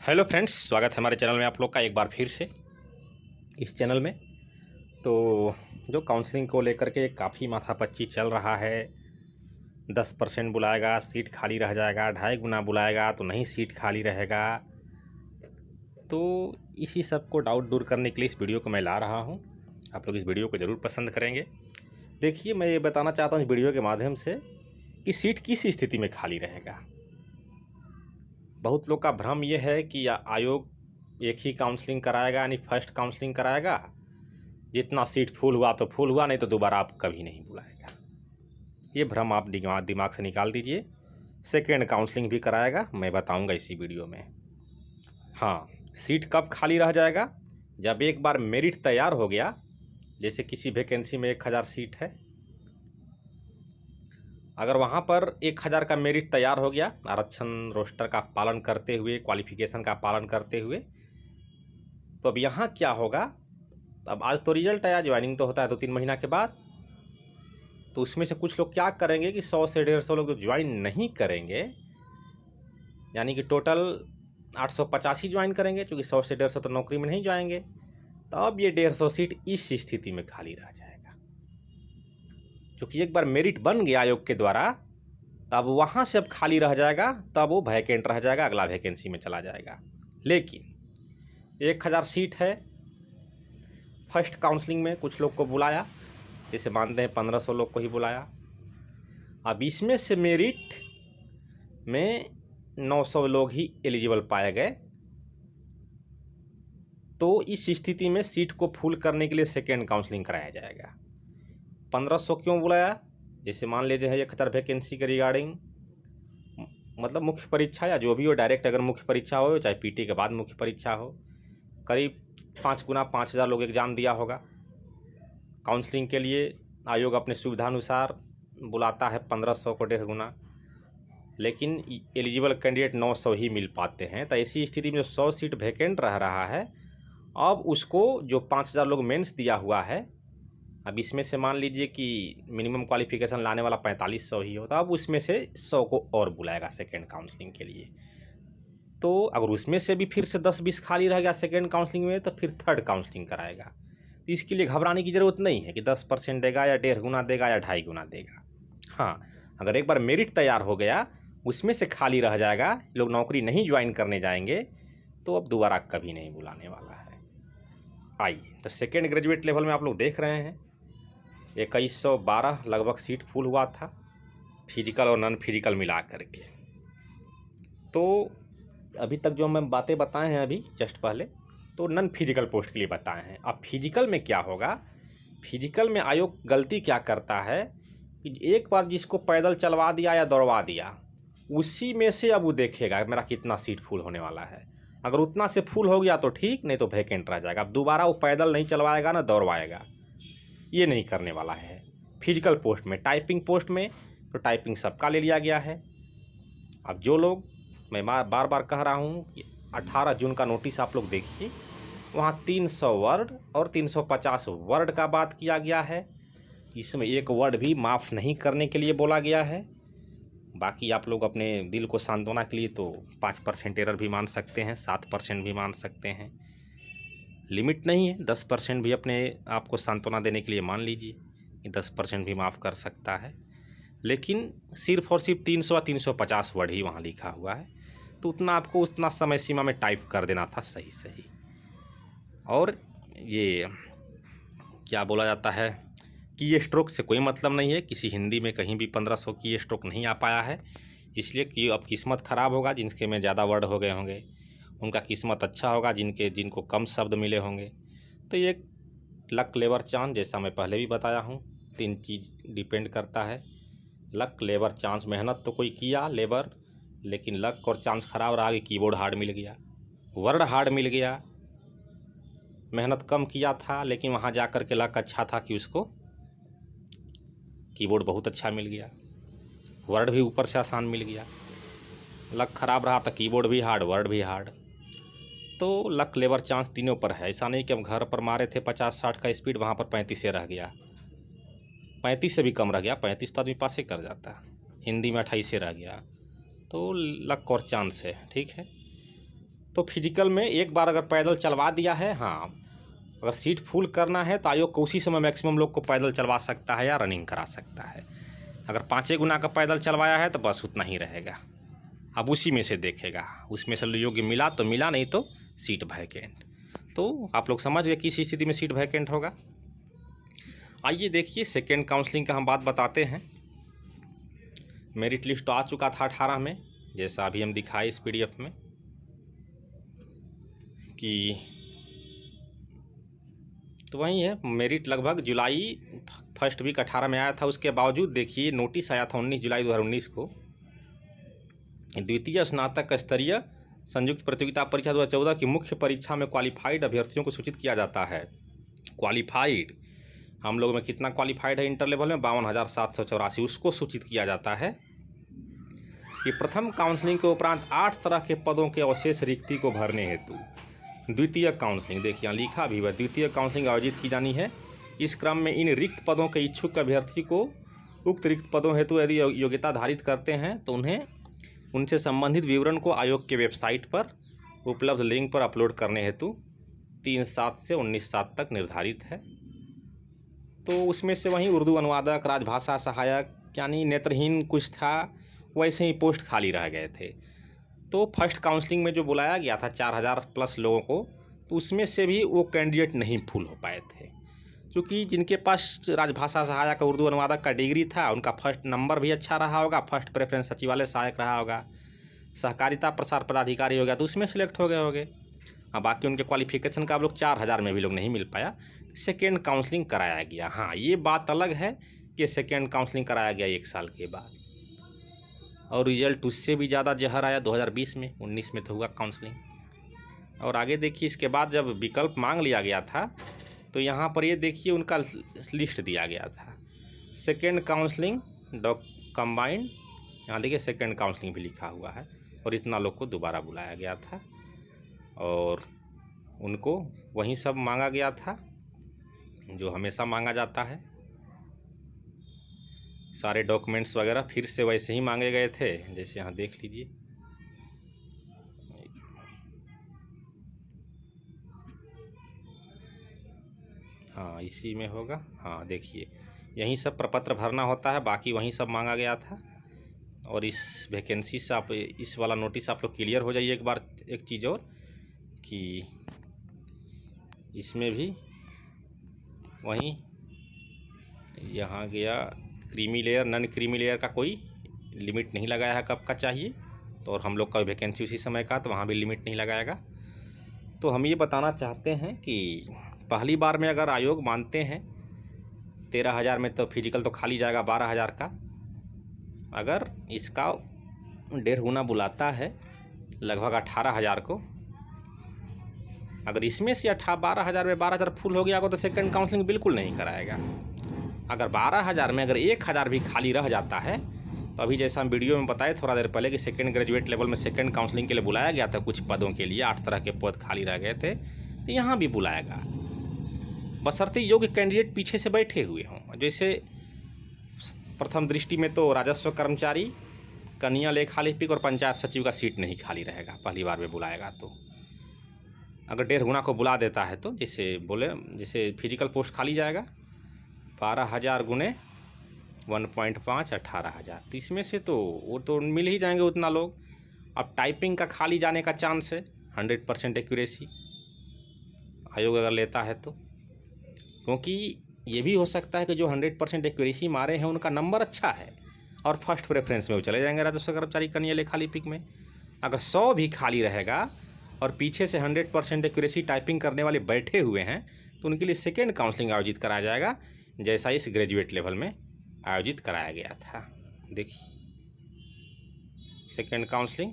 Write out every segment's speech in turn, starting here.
Hello friends, स्वागत है हमारे चैनल में आप लोग का एक बार फिर से इस चैनल में। तो जो काउंसलिंग को लेकर के काफ़ी माथापच्ची चल रहा है। 10% बुलाएगा सीट खाली रह जाएगा, 2.5 गुना बुलाएगा तो नहीं सीट खाली रहेगा। तो इसी सब को डाउट दूर करने के लिए इस वीडियो को मैं ला रहा हूँ। आप लोग इस वीडियो को ज़रूर पसंद करेंगे। देखिए, मैं ये बताना चाहता हूँ इस वीडियो के माध्यम से कि सीट किस स्थिति में खाली रहेगा। बहुत लोग का भ्रम ये है कि आयोग एक ही काउंसलिंग कराएगा, यानी फर्स्ट काउंसलिंग कराएगा, जितना सीट फुल हुआ तो फुल हुआ, नहीं तो दोबारा आप कभी नहीं बुलाएगा। ये भ्रम आप दिमाग से निकाल दीजिए। सेकेंड काउंसलिंग भी कराएगा, मैं बताऊंगा इसी वीडियो में। हाँ, सीट कब खाली रह जाएगा? जब एक बार मेरिट तैयार हो गया, जैसे किसी वैकेंसी में 1000 सीट है, अगर वहाँ पर 1000 का मेरिट तैयार हो गया, आरक्षण रोस्टर का पालन करते हुए, क्वालिफिकेशन का पालन करते हुए, तो अब यहाँ क्या होगा? अब आज तो रिजल्ट आया, ज्वाइनिंग तो होता है 2-3 महीना के बाद। तो उसमें से कुछ लोग क्या करेंगे कि 100 से 150 लोग जो ज्वाइन नहीं करेंगे, यानी कि टोटल 850 ही ज्वाइन करेंगे, क्योंकि 100 से 150 तो नौकरी में नहीं जाएंगे। तो अब ये 150 सीट इस स्थिति में खाली रह जाएगा। क्योंकि एक बार मेरिट बन गया आयोग के द्वारा, तब वहाँ से अब खाली रह जाएगा, तब वो वैकेंट रह जाएगा, अगला वैकेंसी में चला जाएगा। लेकिन 1000 सीट है, फर्स्ट काउंसलिंग में कुछ लोग को बुलाया, जैसे मानते हैं 1500 लोग को ही बुलाया। अब इसमें से मेरिट में 900 लोग ही एलिजिबल पाए गए। तो इस स्थिति में सीट को फुल करने के लिए सेकेंड काउंसलिंग कराया जाएगा। 1500 क्यों बुलाया? जैसे मान लीजिए है 1000 वैकेंसी के रिगार्डिंग, मतलब मुख्य परीक्षा या जो भी हो, डायरेक्ट अगर मुख्य परीक्षा हो, चाहे पीटी के बाद मुख्य परीक्षा हो, करीब 5 गुना 5000 लोग एग्ज़ाम दिया होगा। काउंसलिंग के लिए आयोग अपने सुविधानुसार बुलाता है 1500 को 1.5 गुना, लेकिन एलिजिबल कैंडिडेट 900 ही मिल पाते हैं। तो ऐसी स्थिति में जो 100 सीट वैकेंट रह रहा है, अब उसको जो 5000 लोग मेंस दिया हुआ है, अब इसमें से मान लीजिए कि मिनिमम क्वालिफिकेशन लाने वाला 4500 ही होता, अब उसमें से 100 को और बुलाएगा सेकेंड काउंसलिंग के लिए। तो अगर उसमें से भी फिर से 10-20 खाली रह गया सेकेंड काउंसलिंग में, तो फिर थर्ड काउंसलिंग कराएगा। तो इसके लिए घबराने की ज़रूरत नहीं है कि 10% देगा या 1.5 गुना देगा या 2.5 गुना देगा। हाँ, अगर एक बार मेरिट तैयार हो गया, उसमें से खाली रह जाएगा, लोग नौकरी नहीं ज्वाइन करने जाएंगे, तो अब दोबारा कभी नहीं बुलाने वाला है। आइए, तो सेकेंड ग्रेजुएट लेवल में आप लोग देख रहे हैं 2112 लगभग सीट फुल हुआ था, फिजिकल और नॉन फिजिकल मिला करके। तो अभी तक जो मैं बातें बताए हैं अभी जस्ट पहले, तो नॉन फिजिकल पोस्ट के लिए बताए हैं। अब फिजिकल में क्या होगा? फिजिकल में आयोग गलती क्या करता है कि एक बार जिसको पैदल चलवा दिया या दौड़वा दिया, उसी में से अब वो देखेगा मेरा कितना सीट फुल होने वाला है। अगर उतना से फुल हो गया तो ठीक, नहीं तो वैकेंट रह जाएगा। अब दोबारा वो पैदल नहीं चलवाएगा ना दौड़वाएगा, ये नहीं करने वाला है। फिजिकल पोस्ट में, टाइपिंग पोस्ट में तो टाइपिंग सबका ले लिया गया है। अब जो लोग, मैं बार बार कह रहा हूँ कि 18 जून का नोटिस आप लोग देखिए, वहाँ 300 वर्ड और 350 वर्ड का बात किया गया है। इसमें एक वर्ड भी माफ़ नहीं करने के लिए बोला गया है। बाकी आप लोग अपने दिल को सांत्वना के लिए तो 5% एरर भी मान सकते हैं, 7% भी मान सकते हैं, लिमिट नहीं है। 10% भी अपने आप को सांत्वना देने के लिए मान लीजिए कि 10% भी माफ़ कर सकता है। लेकिन सिर्फ और सिर्फ 300 या 350 वर्ड ही वहाँ लिखा हुआ है, तो उतना आपको उतना समय सीमा में टाइप कर देना था सही सही। और ये क्या बोला जाता है, की स्ट्रोक से कोई मतलब नहीं है। किसी हिंदी में कहीं भी 1500 की स्ट्रोक नहीं आ पाया है, इसलिए कि अब किस्मत ख़राब होगा जिनके में ज़्यादा वर्ड हो गए होंगे, उनका किस्मत अच्छा होगा जिनको कम शब्द मिले होंगे। तो ये लक, लेबर, चांस, जैसा मैं पहले भी बताया हूँ, 3 चीज़ डिपेंड करता है। Luck, labour, chance. मेहनत तो कोई किया लेबर, लेकिन लक और चांस ख़राब रहा कि कीबोर्ड हार्ड मिल गया, वर्ड हार्ड मिल गया। मेहनत कम किया था, लेकिन वहाँ जा कर के लक अच्छा था कि उसको कीबोर्ड बहुत अच्छा मिल गया, वर्ड भी ऊपर से आसान मिल गया। लक ख़राब रहा तो कीबोर्ड भी हार्ड, वर्ड भी हार्ड। तो लक, लेबर, चांस तीनों पर है। ऐसा नहीं कि हम घर पर मारे थे 50-60 का स्पीड, वहाँ पर 35 से रह गया, 35 से भी कम रह गया, 35 तो आदमी पास ही कर जाता है। हिंदी में 28 से रह गया, तो लक और चांस है, ठीक है। तो फिजिकल में एक बार अगर पैदल चलवा दिया है, हाँ, अगर सीट फुल करना है तो आयोग को उसी समय मैक्सिमम लोग को पैदल चलवा सकता है या रनिंग करा सकता है। अगर 5 गुना का पैदल चलवाया है तो बस उतना ही रहेगा। अब उसी में से देखेगा, उसमें से योग्य मिला तो मिला, नहीं तो सीट वैकेंट। तो आप लोग समझ गए किस स्थिति में सीट वैकेंट होगा। आइए देखिए सेकेंड काउंसलिंग का हम बात बताते हैं। मेरिट लिस्ट तो आ चुका था 18 में, जैसा अभी हम दिखाए इस PDF में कि तो वही है। मेरिट लगभग जुलाई फर्स्ट वीक 18 में आया था। उसके बावजूद देखिए नोटिस आया था 19 जुलाई 2019 को, द्वितीय स्नातक स्तरीय संयुक्त प्रतियोगिता परीक्षा 2014 की मुख्य परीक्षा में क्वालिफाइड अभ्यर्थियों को सूचित किया जाता है। क्वालिफाइड हम लोगों में कितना क्वालिफाइड है इंटर लेवल में? 52,784। उसको सूचित किया जाता है कि प्रथम काउंसलिंग के उपरांत 8 तरह के पदों के अवशेष रिक्ति को भरने हेतु द्वितीय काउंसलिंग, देखिए यहाँ लिखा भी है, द्वितीय काउंसलिंग आयोजित की जानी है। इस क्रम में इन रिक्त पदों के इच्छुक अभ्यर्थी को उक्त रिक्त पदों हेतु यदि योग्यता धारित करते हैं तो उन्हें उनसे संबंधित विवरण को आयोग के वेबसाइट पर उपलब्ध लिंक पर अपलोड करने हेतु 3/7 से 19/7 तक निर्धारित है। तो उसमें से वहीं उर्दू अनुवादक, राजभाषा सहायक, यानी नेत्रहीन कुछ था, वैसे ही पोस्ट खाली रह गए थे। तो फर्स्ट काउंसलिंग में जो बुलाया गया था 4000 प्लस लोगों को, तो उसमें से भी वो कैंडिडेट नहीं फुल हो पाए थे, क्योंकि जिनके पास राजभाषा सहायक, उर्दू अनुवादक का डिग्री था, उनका फर्स्ट नंबर भी अच्छा रहा होगा, फर्स्ट प्रेफरेंस सचिवालय सहायक रहा होगा, सहकारिता प्रसार पदाधिकारी हो गया, तो उसमें सेलेक्ट हो गए होंगे। हाँ, बाकी उनके क्वालिफिकेशन का आप लोग 4000 में भी लोग नहीं मिल पाया, सेकेंड काउंसलिंग कराया गया। हाँ, ये बात अलग है कि सेकेंड काउंसलिंग कराया गया 1 साल के बाद, और रिजल्ट उससे भी ज़्यादा जहर आया 2020 में। 19 में तो हुआ काउंसलिंग। और आगे देखिए, इसके बाद जब विकल्प मांग लिया गया था तो यहाँ पर ये देखिए उनका लिस्ट दिया गया था, सेकेंड काउंसलिंग कंबाइंड, यहाँ देखिए सेकेंड काउंसलिंग भी लिखा हुआ है, और इतना लोग को दोबारा बुलाया गया था और उनको वही सब मांगा गया था जो हमेशा मांगा जाता है। सारे डॉक्यूमेंट्स वगैरह फिर से वैसे ही मांगे गए थे, जैसे यहाँ देख लीजिए। हाँ, इसी में होगा। हाँ, देखिए यहीं सब प्रपत्र भरना होता है, बाकी वहीं सब मांगा गया था। और इस वैकेंसी से आप इस वाला नोटिस आप लोग क्लियर हो जाइए एक बार। एक चीज़ और कि इसमें भी वहीं यहाँ गया creamy layer, non creamy layer का कोई लिमिट नहीं लगाया है कब का चाहिए, तो और हम लोग का वैकेंसी उसी समय का, तो वहाँ भी लिमिट नहीं लगाएगा। तो हम ये बताना चाहते हैं कि पहली बार में अगर आयोग मानते हैं 13,000 में, तो फिजिकल तो खाली जाएगा 12,000 का। अगर इसका 1.5 गुना बुलाता है लगभग 18,000 को, अगर इसमें से 12,000 में 12,000 फुल हो गया हो तो सेकंड काउंसलिंग बिल्कुल नहीं कराएगा। अगर 12,000 में अगर 1,000 भी खाली रह जाता है, तो अभी जैसा हम वीडियो में बताए थोड़ा देर पहले कि सेकंड ग्रेजुएट लेवल में सेकंड काउंसलिंग के लिए बुलाया गया था, कुछ पदों के लिए 8 तरह के पद खाली रह गए थे, तो यहाँ भी बुलाएगा, बशर्ते योग्य कैंडिडेट पीछे से बैठे हुए हों। जैसे प्रथम दृष्टि में तो राजस्व कर्मचारी, कन्या लेखालिपिक और पंचायत सचिव का सीट नहीं खाली रहेगा पहली बार में बुलाएगा। तो अगर 1.5 गुना को बुला देता है तो जैसे फिजिकल पोस्ट खाली जाएगा 12,000 गुने 1.5 18,000, तो इसमें से तो वो तो मिल ही जाएंगे उतना लोग। अब टाइपिंग का खाली जाने का चांस है 100% एक्यूरेसी आयोग अगर लेता है तो, क्योंकि ये भी हो सकता है कि जो 100% एक्यूरेसी मारे हैं उनका नंबर अच्छा है और फर्स्ट प्रेफरेंस में वो चले जाएंगे राजस्व कर्मचारी कन्या लेखालिपिक में। अगर 100 भी खाली रहेगा और पीछे से 100% एक्यूरेसी टाइपिंग करने वाले बैठे हुए हैं, तो उनके लिए सेकेंड काउंसलिंग आयोजित कराया जाएगा, जैसा इस ग्रेजुएट लेवल में आयोजित कराया गया था। देखिए सेकेंड काउंसलिंग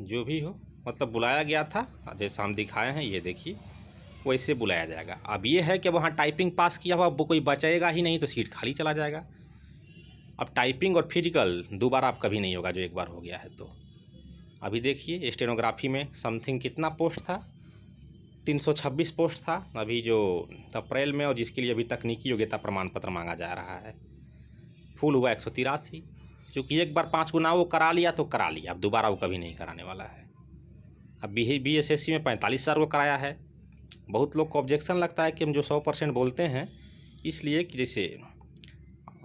जो भी हो, मतलब बुलाया गया था जैसा हम दिखाए हैं, ये देखिए वैसे बुलाया जाएगा। अब ये है कि वहाँ टाइपिंग पास किया हुआ कोई बचेगा ही नहीं, तो सीट खाली चला जाएगा। अब टाइपिंग और फिजिकल दोबारा आप कभी नहीं होगा, जो एक बार हो गया है तो। अभी देखिए स्टेनोग्राफी में समथिंग कितना पोस्ट था, 326 पोस्ट था अभी जो अप्रैल में, और जिसके लिए अभी तकनीकी योग्यता प्रमाण पत्र मांगा जा रहा है। फुल हुआ 183। क्योंकि एक बार 5 गुना वो करा लिया तो करा लिया, अब दोबारा वो कभी नहीं कराने वाला है। अब BSSC में 45,000 को कराया है। बहुत लोग को ऑब्जेक्शन लगता है कि हम जो 100% बोलते हैं, इसलिए कि जैसे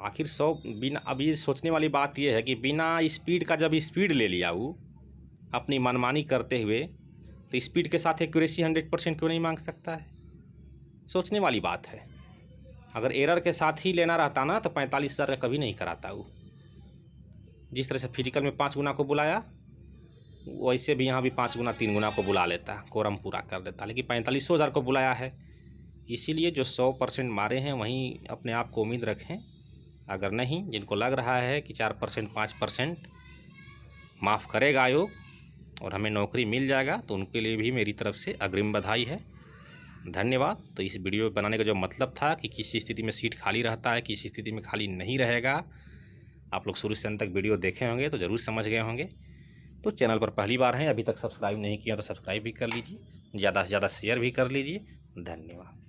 आखिर 100 बिना, अब ये सोचने वाली बात ये है कि बिना स्पीड का जब स्पीड ले लिया वो अपनी मनमानी करते हुए, तो स्पीड के साथ एक्यूरेसी 100% क्यों नहीं मांग सकता है? सोचने वाली बात है। अगर एरर के साथ ही लेना रहता ना तो 45,000 का कभी नहीं कराता वो। जिस तरह से फिजिकल में 5 गुना को बुलाया, वैसे भी यहाँ भी 5 गुना 3 गुना को बुला लेता, कोरम पूरा कर देता, लेकिन 45,000 को बुलाया है। इसीलिए जो 100% मारे हैं वहीं अपने आप को उम्मीद रखें। अगर नहीं, जिनको लग रहा है कि 4% 5% माफ़ करेगा आयोग और हमें नौकरी मिल जाएगा, तो उनके लिए भी मेरी तरफ से अग्रिम बधाई है। धन्यवाद। तो इस वीडियो बनाने का जो मतलब था कि किस स्थिति में सीट खाली रहता है, किस स्थिति में खाली नहीं रहेगा, आप लोग शुरू से अंत तक वीडियो देखे होंगे तो ज़रूर समझ गए होंगे। तो चैनल पर पहली बार हैं, अभी तक सब्सक्राइब नहीं किया तो सब्सक्राइब भी कर लीजिए, ज़्यादा से ज़्यादा शेयर भी कर लीजिए। धन्यवाद।